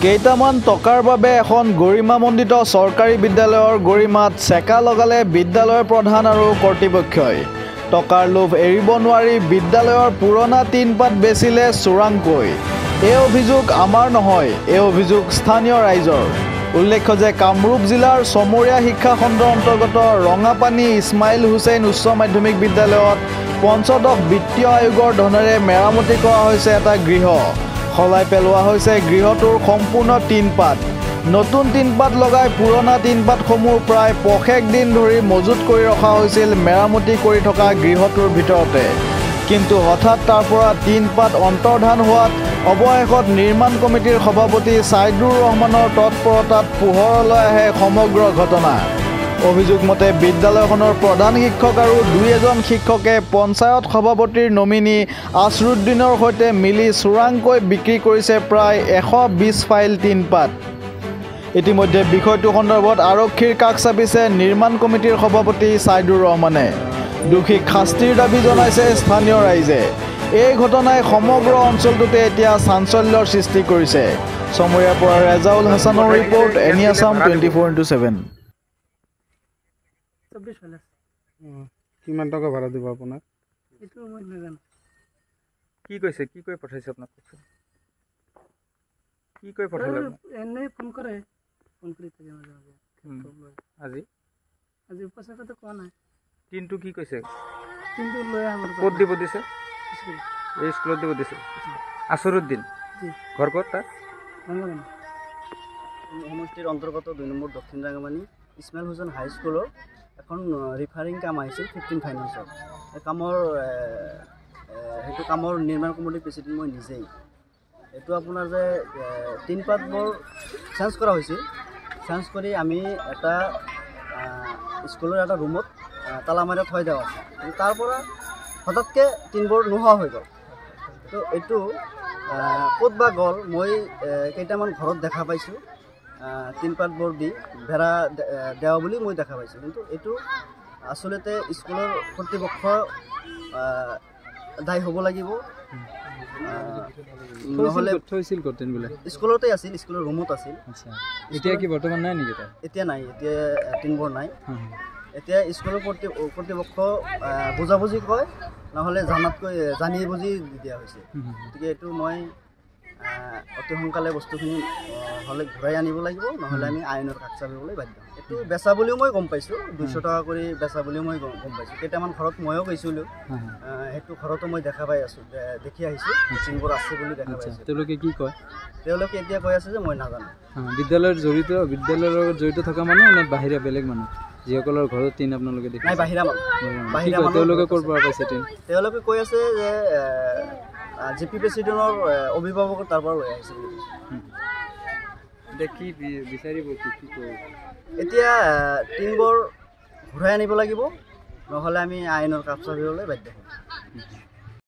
কেইটামান টকাৰ বাবে এখন গৰিমামণ্ডিত চৰকাৰী বিদ্যালয়ৰ গৰিমাত চেকা লগালে বিদ্যালয়ৰ প্ৰধান আৰু কৰ্তৃপক্ষই। টকাৰ লোভ এৰিব নোৱাৰি বিদ্যালয়ৰ পুৰণা টিনপাত বেচিলে চোৰাংকৈ। এই অভিযোগ আমাৰ নহয়, এই অভিযোগ স্থানীয় ৰাইজৰ। উল্লেখ্য যে কামৰূপ জিলাৰ চমৰীয়া শিক্ষা খণ্ডৰ অন্তৰ্গত ৰঙাপানী ইছমাইল হুছেইন উচ্চ মাধ্যমিক বিদ্যালয়ত পঞ্চদশ বিত্তীয় আয়োগৰ ধনেৰে মেৰামতি কৰা হৈছে এটা গৃহ। সলাই পেলোৱা হৈছে গৃহটোৰ সম্পূৰ্ণ টিনপাত। নতুন টিনপাত লগাই পুৰণা টিনপাতসমূহ প্ৰায় পষেক দিন ধৰি মজুত কৰি ৰখা হৈছিল মেৰামতি কৰি থকা গৃহটোৰ ভিতৰতে। কিন্তু হঠাৎ তাৰ পৰা টিনপাত অন্তৰ্ধান হোৱাত অৱশেষত নিৰ্মাণ কমিটিৰ সভাপতি ছাইদুৰ ৰহমানৰ তৎপৰতাত পোহৰলৈ আহে সমগ্ৰ ঘটনা। অভিযোগ মতে বিদ্যালয়খনৰ প্ৰধান শিক্ষক আৰু দুই এজন শিক্ষকে পঞ্চায়ত সভাপতিৰ নমিনী আছৰুদ্দিনৰ সৈতে মিলি চোৰাংকৈ বিক্ৰী কৰিছে প্ৰায় 120 ফাইল টিনপাত। ইতিমধ্যে বিষয়টো সন্দৰ্ভত আৰক্ষীৰ কাষ চাপিছে নিৰ্মাণ কমিটিৰ সভাপতি ছাইদুৰ ৰহমানে। দোষীক শাস্তিৰ দাবী জনাইছে স্থানীয় ৰাইজে। এই ঘটনাই সমগ্ৰ অঞ্চলটোতে এতিয়া চাঞ্চল্যৰ সৃষ্টি কৰিছে। চমৰীয়াৰ পৰা ৰেজাউল হাছানৰ ৰিপৰ্ট, এনি আছাম 24/7। কিমান টকা ভাড়া দিব আপোনাক? কি কৈছে, কি কৈ পঠাইছে আপোনাক? কি কৈ পঠালে? এনে ফোন কৰে, ফোন কৰি থাকে মাজে মাজে। আজি আজি পইচা কথা কোৱা নাই। টিনটো কি কৈছে? কিন্তু লৈ আহা ক'ত দিব দিছে? এই স্কুলত দিব দিছে। আছৰুদ্দিন ঘৰ ক'ত তাৰ? সমষ্টিৰ অন্তৰ্গত 2 নম্বৰ দক্ষিণ ৰাঙামানী ইছমাইল হুছেইন হাই স্কুলৰ এখন ৰিফাৰিং কাম আহিছিল 15 ফাইনেন্সৰ। এই কামৰ সেইটো কামৰ নিৰ্মাণ কমিটিৰ প্ৰেচিডেণ্ট মই নিজেই। এইটো আপোনাৰ যে টিনপাতবোৰ চেঞ্জ কৰা হৈছিল। চেঞ্জ কৰি আমি এটা স্কুলৰ এটা ৰুমত তালা মাৰি থৈ দিয়া আছে। তাৰ পৰা হঠাৎকৈ টিনবোৰ নোহোৱা হৈ গ'ল। তো এইটো ক'ত বা গ'ল, মই কেইটামান ঘৰত দেখা পাইছোঁ টিনপাতবোৰ দি বেৰা দেৱা বুলি মই দেখা পাইছোঁ। কিন্তু এইটো আচলতে স্কুলৰ কৰ্তৃপক্ষ দায়ী হ'ব লাগিব। নহ'লে থৈছিল টিনবিলাক স্কুলতে আছিল, স্কুলৰ ৰুমত আছিল। এতিয়া কি বৰ্তমান নাই নেকি? এতিয়া নাই, এতিয়া টিনবোৰ নাই। এতিয়া স্কুলৰ কৰ্তৃপক্ষ বুজাবুজি কয়, নহ'লে জানি বুজি দিয়া হৈছে। গতিকে এইটো মই অতি সোনকালে বস্তুখিনি হ'লে ঘূৰাই আনিব লাগিব, নহ'লে আমি আইনৰ কাষ চাপিবলৈ বাধ্য। এইটো বেচা বুলিও মই গম পাইছোঁ, 200 টকা কৰি বেচা বুলিও মই গম পাইছোঁ। কেইটামান ঘৰত ময়ো গৈছিলোঁ, সেইটো ঘৰতো মই দেখা পাই আছোঁ, দেখি আহিছোঁ টিনবোৰ আছে বুলি দেখা পাইছোঁ। তেওঁলোকে কি কয়? তেওঁলোকে এতিয়া কৈ আছে যে মই নাজানো। বিদ্যালয়ৰ লগত জড়িত থকা মানুহ নে বাহিৰা বেলেগ মানুহ যিসকলৰ ঘৰত টিন আপোনালোকে দেখে? নাই, বাহিৰা মানুহ। তেওঁলোকে ক'ৰ পৰা পাইছে টিন? তেওঁলোকে কৈ আছে যে JP প্ৰেচিডেণ্টৰ অভিভাৱক তাৰ পৰা লৈ আহিছে বুলি কৈছে। এতিয়া কি বিচাৰিব, কি কৰিব? এতিয়া টিনবোৰ ঘূৰাই আনিব লাগিব, নহ'লে আমি আইনৰ কাষ চাপিবলৈ বাধ্য হ'ম।